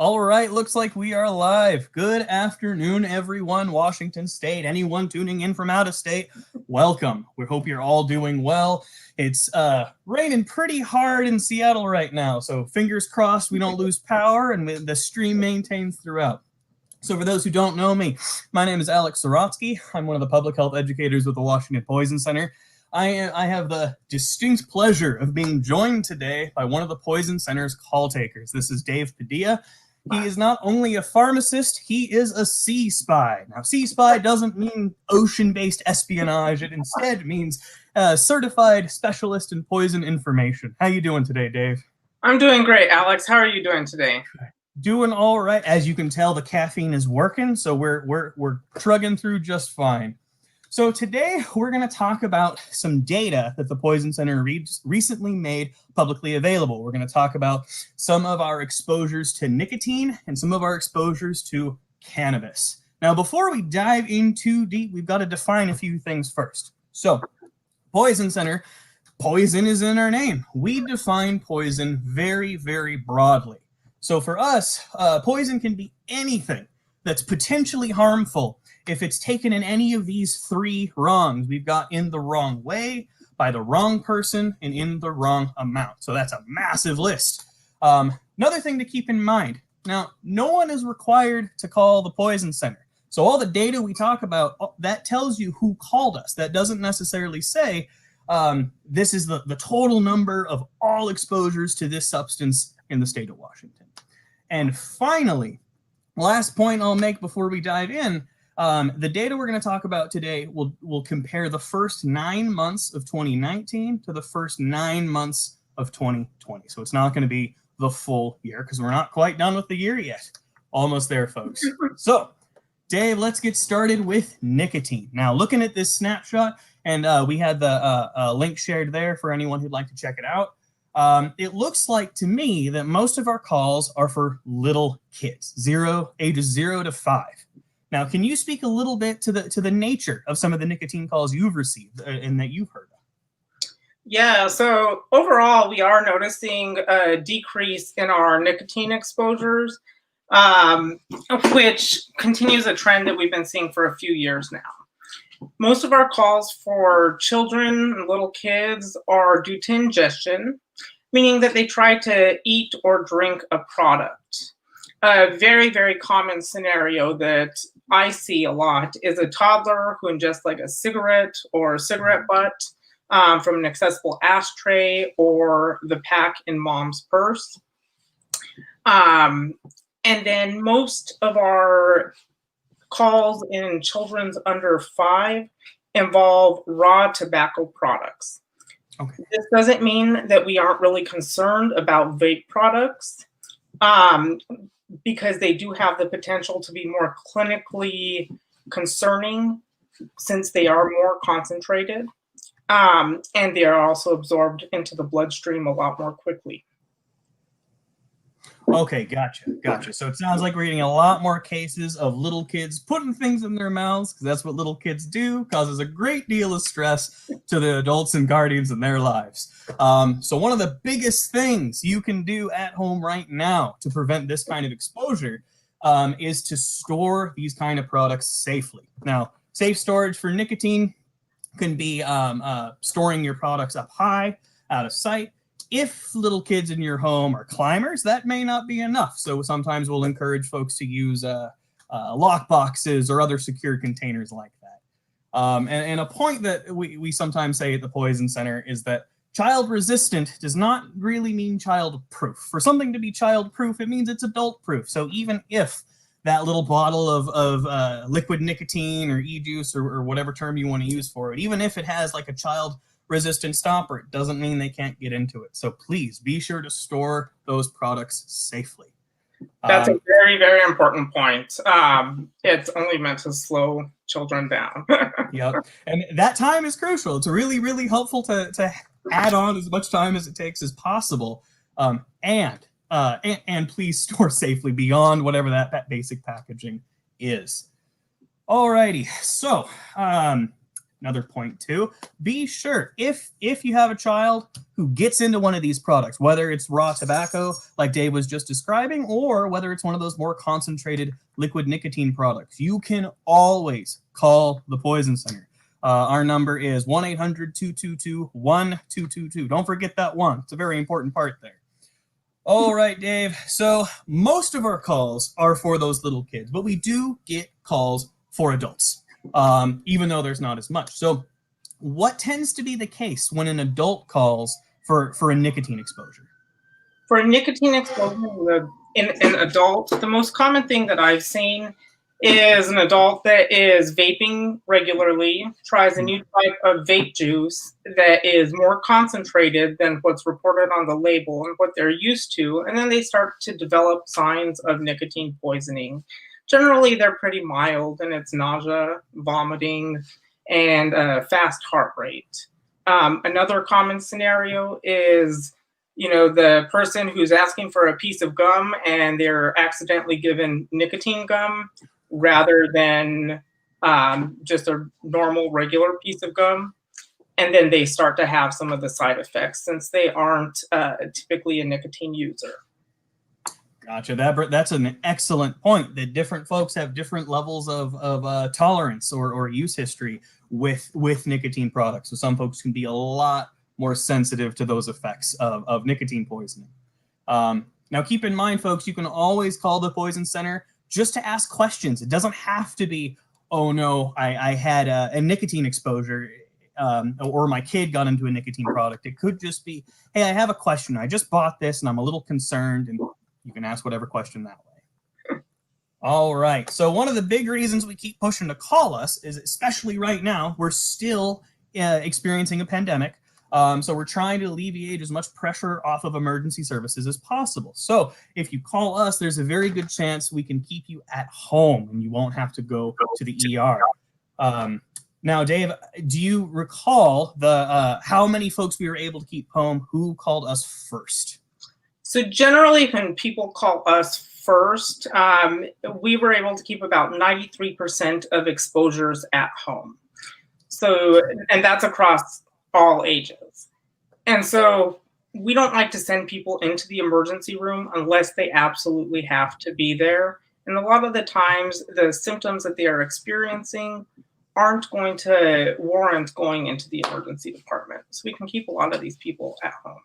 All right, looks like we are live. Good afternoon, everyone. Washington State, anyone tuning in from out of state, welcome. We hope you're all doing well. It's raining pretty hard in Seattle right now, so fingers crossed we don't lose power and the stream maintains throughout. So for those who don't know me, my name is Alex Sorotsky. I'm one of the public health educators with the Washington Poison Center. I have the distinct pleasure of being joined today by one of the Poison Center's call takers. This is Dave Padilla. He is not only a pharmacist, he is a sea spy. Now, sea spy doesn't mean ocean-based espionage. It instead means certified specialist in poison information. How you doing today, Dave? I'm doing great, Alex. How are you doing today? Doing all right. As you can tell, the caffeine is working, so we're trugging through just fine. So today we're going to talk about some data that the Poison Center recently made publicly available. We're going to talk about some of our exposures to nicotine and some of our exposures to cannabis. Now, before we dive in too deep, we've got to define a few things first. So, Poison Center, poison is in our name. We define poison very, very broadly. So for us, poison can be anything that's potentially harmful if it's taken in any of these three wrongs. We've got in the wrong way, by the wrong person, and in the wrong amount. So that's a massive list. Another thing to keep in mind, now, no one is required to call the Poison Center. So all the data we talk about, that tells you who called us. That doesn't necessarily say this is the total number of all exposures to this substance in the state of Washington. And finally, last point I'll make before we dive in, the data we're going to talk about today will compare the first 9 months of 2019 to the first 9 months of 2020. So it's not going to be the full year because we're not quite done with the year yet. Almost there, folks. So, Dave, let's get started with nicotine. Now, looking at this snapshot, and we had the link shared there for anyone who'd like to check it out. It looks like to me that most of our calls are for little kids, ages 0 to 5. Now, can you speak a little bit to the nature of some of the nicotine calls you've received and that you've heard of? Yeah, so overall, we are noticing a decrease in our nicotine exposures, which continues a trend that we've been seeing for a few years now. Most of our calls for children and little kids are due to ingestion, meaning that they try to eat or drink a product. A very, very common scenario that I see a lot is a toddler who ingests like a cigarette or a cigarette butt from an accessible ashtray or the pack in mom's purse. And then most of our calls in children's under 5 involve raw tobacco products. Okay. This doesn't mean that we aren't really concerned about vape products, because they do have the potential to be more clinically concerning since they are more concentrated, and they are also absorbed into the bloodstream a lot more quickly. Okay, gotcha. So it sounds like we're getting a lot more cases of little kids putting things in their mouths because that's what little kids do, causes a great deal of stress to the adults and guardians in their lives. So one of the biggest things you can do at home right now to prevent this kind of exposure is to store these kind of products safely. Now, safe storage for nicotine can be storing your products up high, out of sight. If little kids in your home are climbers, that may not be enough. So sometimes we'll encourage folks to use lock boxes or other secure containers like that. And a point that we sometimes say at the Poison Center is that child resistant does not really mean child proof. For something to be child proof, it means it's adult proof. So even if that little bottle of liquid nicotine or e-juice or whatever term you want to use for it, even if it has like a child resistant stopper, it doesn't mean they can't get into it. So please be sure to store those products safely. That's a very, very important point. It's only meant to slow children down. Yep. And that time is crucial. It's really, really helpful to add on as much time as it takes as possible. And please store safely beyond whatever that basic packaging is. Alrighty. So, another point too. Be sure if you have a child who gets into one of these products, whether it's raw tobacco like Dave was just describing, or whether it's one of those more concentrated liquid nicotine products, you can always call the Poison Center. Our number is 1-800-222-1222. Don't forget that one. It's a very important part there. All right, Dave. So most of our calls are for those little kids, but we do get calls for adults, even though there's not as much. So what tends to be the case when an adult calls for a nicotine exposure? For a nicotine exposure in an adult, the most common thing that I've seen is an adult that is vaping regularly, tries a new type of vape juice that is more concentrated than what's reported on the label and what they're used to, and then they start to develop signs of nicotine poisoning. Generally, they're pretty mild, and it's nausea, vomiting, and fast heart rate. Another common scenario is the person who's asking for a piece of gum and they're accidentally given nicotine gum rather than just a normal regular piece of gum. And then they start to have some of the side effects since they aren't typically a nicotine user. Gotcha. That's an excellent point, that different folks have different levels of tolerance or use history with nicotine products. So some folks can be a lot more sensitive to those effects of nicotine poisoning. Now, keep in mind, folks, you can always call the Poison Center just to ask questions. It doesn't have to be, oh no, I had a nicotine exposure, or my kid got into a nicotine product. It could just be, hey, I have a question. I just bought this and I'm a little concerned, and you can ask whatever question that way. All right. So one of the big reasons we keep pushing to call us is, especially right now, we're still experiencing a pandemic. So we're trying to alleviate as much pressure off of emergency services as possible. So if you call us, there's a very good chance we can keep you at home and you won't have to go to the ER. Now, Dave, do you recall how many folks we were able to keep home? Who called us first? So generally, when people call us first, we were able to keep about 93% of exposures at home. So, and that's across all ages. And so we don't like to send people into the emergency room unless they absolutely have to be there. And a lot of the times, the symptoms that they are experiencing aren't going to warrant going into the emergency department. So we can keep a lot of these people at home.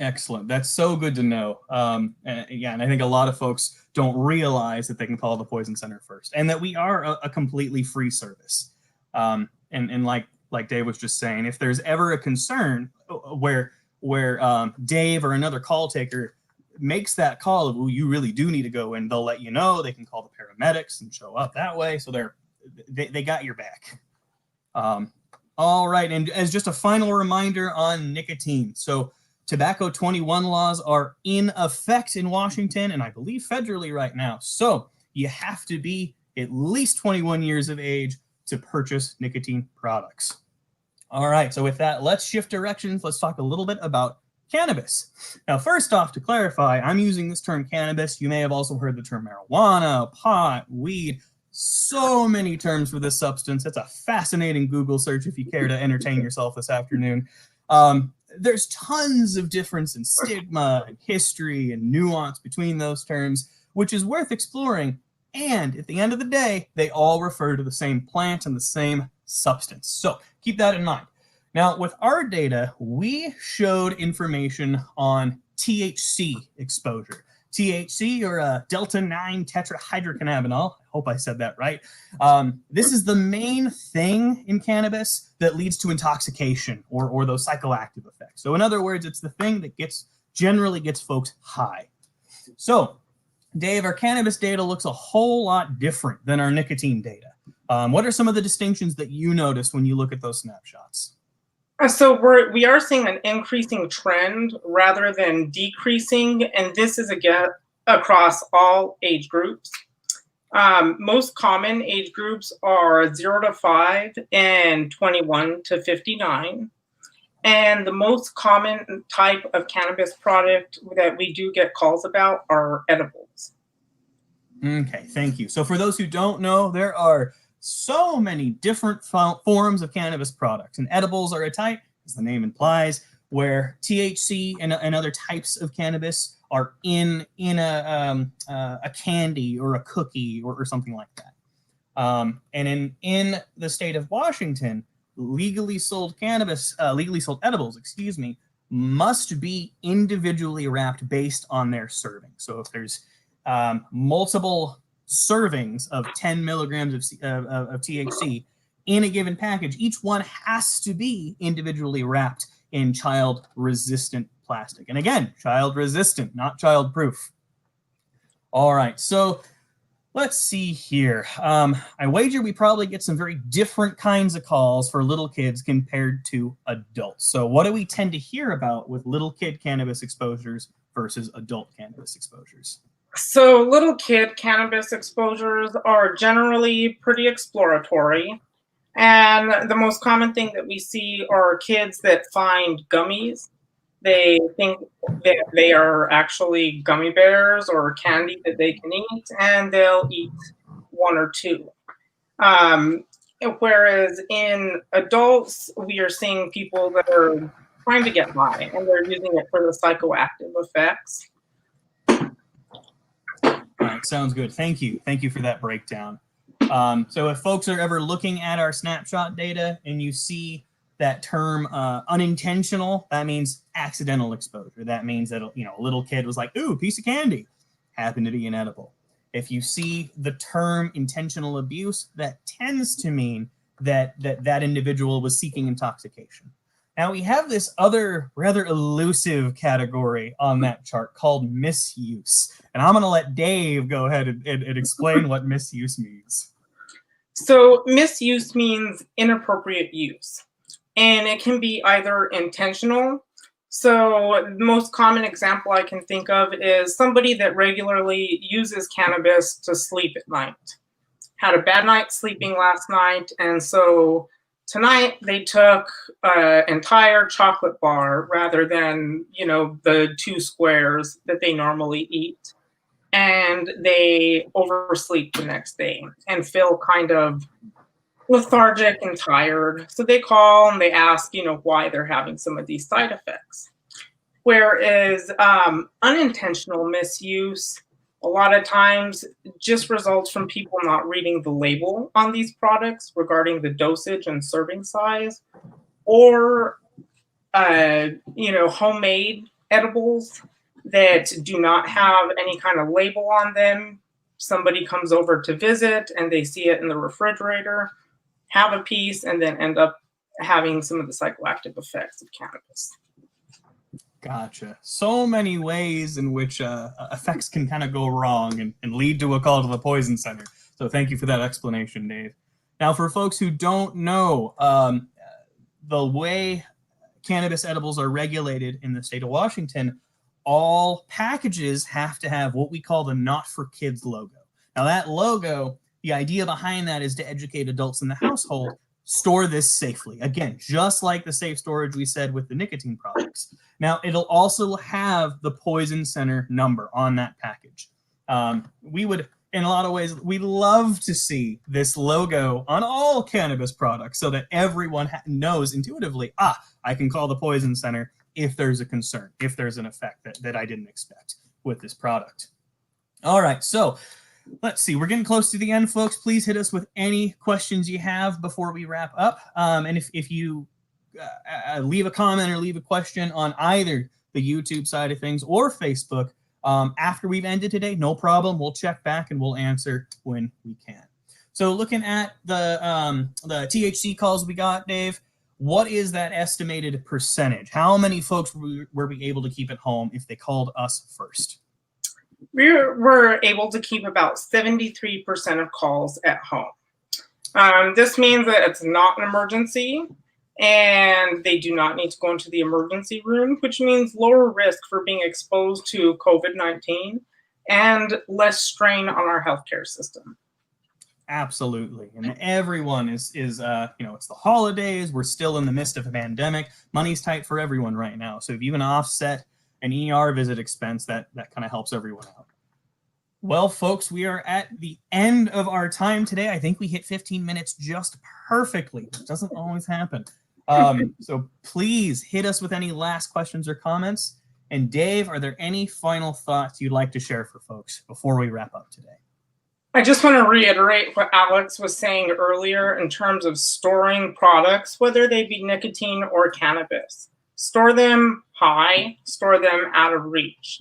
Excellent. That's so good to know. And again, I think a lot of folks don't realize that they can call the Poison Center first, and that we are a completely free service. And like Dave was just saying, if there's ever a concern where Dave or another call taker makes that call of, well, you really do need to go in, they'll let you know. They can call the paramedics and show up that way. So they got your back. All right. And as just a final reminder on nicotine. So Tobacco 21 laws are in effect in Washington, and I believe federally right now. So you have to be at least 21 years of age to purchase nicotine products. All right, so with that, let's shift directions. Let's talk a little bit about cannabis. Now, first off, to clarify, I'm using this term cannabis. You may have also heard the term marijuana, pot, weed, so many terms for this substance. It's a fascinating Google search if you care to entertain yourself this afternoon. There's tons of difference in stigma and history and nuance between those terms, which is worth exploring. And at the end of the day, they all refer to the same plant and the same substance. So keep that in mind. Now, with our data, we showed information on THC exposure. THC, or delta-9 tetrahydrocannabinol. I hope I said that right. This is the main thing in cannabis that leads to intoxication or those psychoactive effects. So in other words, it's the thing that generally gets folks high. So, Dave, our cannabis data looks a whole lot different than our nicotine data. What are some of the distinctions that you noticed when you look at those snapshots? So we are seeing an increasing trend rather than decreasing, and this is again across all age groups. Most common age groups are 0 to 5 and 21 to 59. And the most common type of cannabis product that we do get calls about are edibles. Okay, thank you. So for those who don't know, there are so many different forms of cannabis products. And edibles are a type, as the name implies, where THC and other types of cannabis are in a candy or a cookie or something like that. And in the state of Washington, legally sold edibles, must be individually wrapped based on their serving. So if there's multiple servings of 10 milligrams of THC in a given package, each one has to be individually wrapped in child-resistant plastic. And again, child-resistant, not child-proof. All right, so let's see here. I wager we probably get some very different kinds of calls for little kids compared to adults. So what do we tend to hear about with little kid cannabis exposures versus adult cannabis exposures? So little kid cannabis exposures are generally pretty exploratory. And the most common thing that we see are kids that find gummies. They think that they are actually gummy bears or candy that they can eat, and they'll eat one or two. Whereas in adults, we are seeing people that are trying to get high, and they're using it for the psychoactive effects. All right, sounds good. Thank you. Thank you for that breakdown. So if folks are ever looking at our snapshot data and you see that term unintentional, that means accidental exposure. That means that, a little kid was like, ooh, piece of candy, happened to be an edible. If you see the term intentional abuse, that tends to mean that individual was seeking intoxication. Now we have this other rather elusive category on that chart called misuse. And I'm going to let Dave go ahead and explain what misuse means. So misuse means inappropriate use. And it can be either intentional. So the most common example I can think of is somebody that regularly uses cannabis to sleep at night. Had a bad night sleeping last night, and so tonight they took an entire chocolate bar rather than, the 2 squares that they normally eat. And they oversleep the next day and feel kind of lethargic and tired. So they call and they ask, why they're having some of these side effects. Whereas unintentional misuse, a lot of times just results from people not reading the label on these products regarding the dosage and serving size, or, homemade edibles that do not have any kind of label on them. Somebody comes over to visit and they see it in the refrigerator, have a piece, and then end up having some of the psychoactive effects of cannabis. Gotcha. So many ways in which effects can kind of go wrong and lead to a call to the poison center. So thank you for that explanation, Dave. Now, for folks who don't know, the way cannabis edibles are regulated in the state of Washington, all packages have to have what we call the Not for Kids logo. Now that logo, the idea behind that is to educate adults in the household, store this safely. Again, just like the safe storage we said with the nicotine products. Now, it'll also have the poison center number on that package. We would, in a lot of ways, we love to see this logo on all cannabis products so that everyone knows intuitively, I can call the poison center if there's a concern, if there's an effect that I didn't expect with this product. All right, so let's see. We're getting close to the end, folks. Please hit us with any questions you have before we wrap up. And if you leave a comment or leave a question on either the YouTube side of things or Facebook after we've ended today, no problem. We'll check back and we'll answer when we can. So looking at the THC calls we got, Dave, what is that estimated percentage? How many folks were we able to keep at home if they called us first? We were able to keep about 73% of calls at home. This means that it's not an emergency and they do not need to go into the emergency room, which means lower risk for being exposed to COVID-19 and less strain on our healthcare system. Absolutely. And everyone is it's the holidays. We're still in the midst of a pandemic. Money's tight for everyone right now. So if you can offset an ER visit expense, that kind of helps everyone out. Well, folks, we are at the end of our time today. I think we hit 15 minutes just perfectly. It doesn't always happen. So please hit us with any last questions or comments. And Dave, are there any final thoughts you'd like to share for folks before we wrap up today? I just want to reiterate what Alex was saying earlier in terms of storing products, whether they be nicotine or cannabis. Store them high, store them out of reach.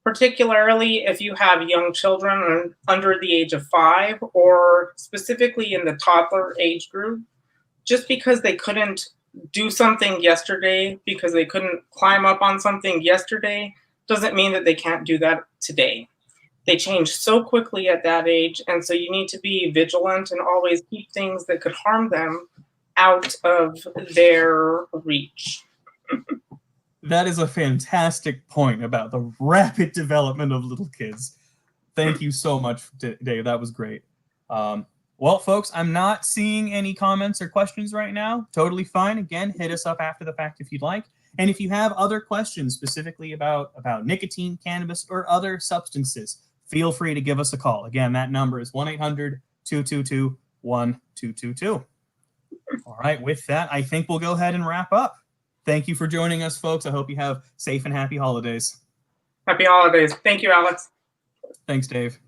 Particularly if you have young children under the age of 5, or specifically in the toddler age group, just because they couldn't do something yesterday, because they couldn't climb up on something yesterday, doesn't mean that they can't do that today. They change so quickly at that age, and so you need to be vigilant and always keep things that could harm them out of their reach. That is a fantastic point about the rapid development of little kids. Thank you so much, Dave. That was great. Well, folks, I'm not seeing any comments or questions right now. Totally fine. Again, hit us up after the fact if you'd like. And if you have other questions specifically about nicotine, cannabis, or other substances, feel free to give us a call. Again, that number is 1-800-222-1222. All right, with that, I think we'll go ahead and wrap up. Thank you for joining us, folks. I hope you have safe and happy holidays. Happy holidays. Thank you, Alex. Thanks, Dave.